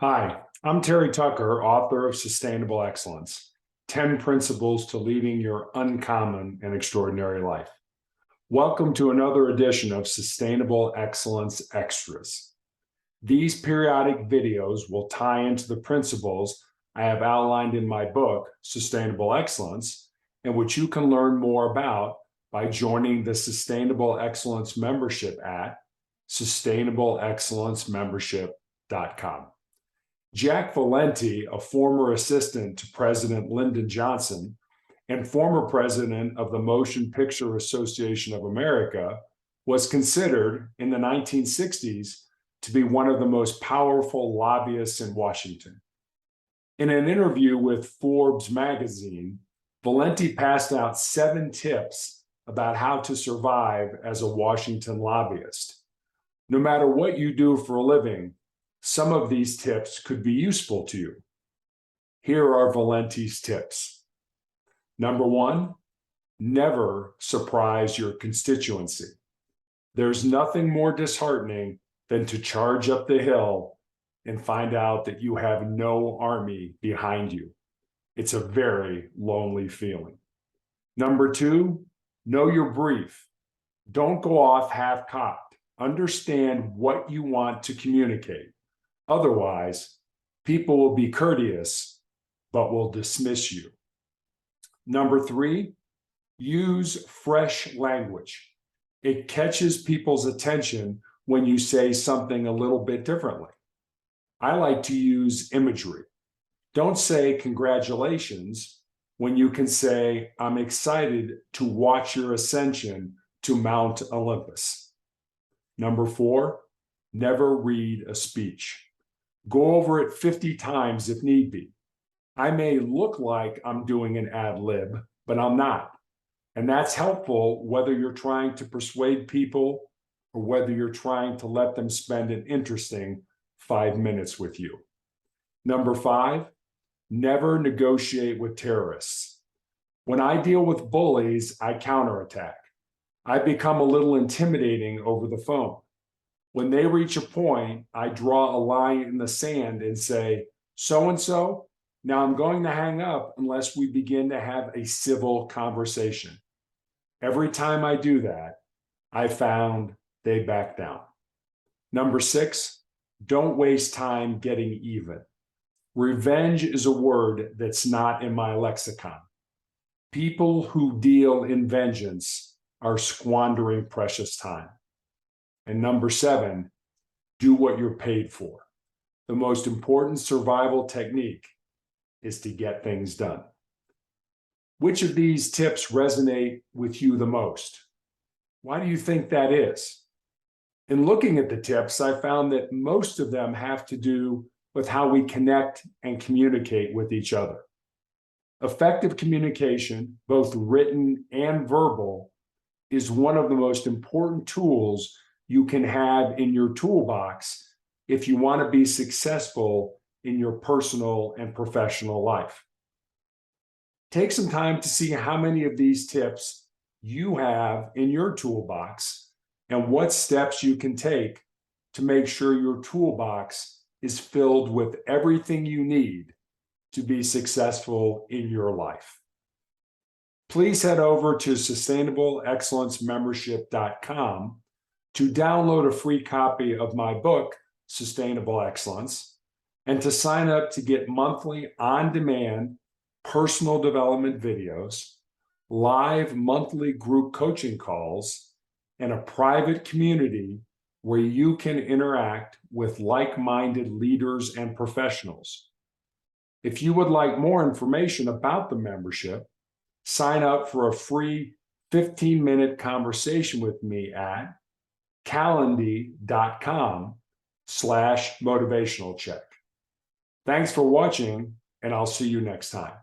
Hi, I'm Terry Tucker, author of Sustainable Excellence, 10 Principles to Leading Your Uncommon and Extraordinary Life. Welcome to another edition of Sustainable Excellence Extras. These periodic videos will tie into the principles I have outlined in my book, Sustainable Excellence, and which you can learn more about by joining the Sustainable Excellence membership at sustainableexcellencemembership.com. Jack Valenti, a former assistant to President Lyndon Johnson and former president of the Motion Picture Association of America, was considered in the 1960s to be one of the most powerful lobbyists in Washington. In an interview with Forbes magazine, Valenti passed out 7 tips about how to survive as a Washington lobbyist. No matter what you do for a living, some of these tips could be useful to you. Here are Valenti's tips. Number 1, never surprise your constituency. There's nothing more disheartening than to charge up the hill and find out that you have no army behind you. It's a very lonely feeling. Number 2, know your brief. Don't go off half-cocked. Understand what you want to communicate. Otherwise, people will be courteous, but will dismiss you. Number 3, use fresh language. It catches people's attention when you say something a little bit differently. I like to use imagery. Don't say congratulations when you can say, I'm excited to watch your ascension to Mount Olympus. Number 4, never read a speech. Go over it 50 times if need be. I may look like I'm doing an ad lib, but I'm not. And that's helpful whether you're trying to persuade people or whether you're trying to let them spend an interesting 5 minutes with you. Number 5, never negotiate with terrorists. When I deal with bullies, I counterattack. I become a little intimidating over the phone. When they reach a point, I draw a line in the sand and say, so-and-so, now I'm going to hang up unless we begin to have a civil conversation. Every time I do that, I found they back down. Number 6, don't waste time getting even. Revenge is a word that's not in my lexicon. People who deal in vengeance are squandering precious time. And number 7, do what you're paid for. The most important survival technique is to get things done. Which of these tips resonate with you the most? Why do you think that is? In looking at the tips, I found that most of them have to do with how we connect and communicate with each other. Effective communication, both written and verbal, is one of the most important tools you can have in your toolbox if you want to be successful in your personal and professional life. Take some time to see how many of these tips you have in your toolbox and what steps you can take to make sure your toolbox is filled with everything you need to be successful in your life. Please head over to sustainableexcellencemembership.com to download a free copy of my book, Sustainable Excellence, and to sign up to get monthly on-demand personal development videos, live monthly group coaching calls, and a private community where you can interact with like-minded leaders and professionals. If you would like more information about the membership, sign up for a free 15-minute conversation with me at calendly.com/motivational check. Thanks for watching, and I'll see you next time.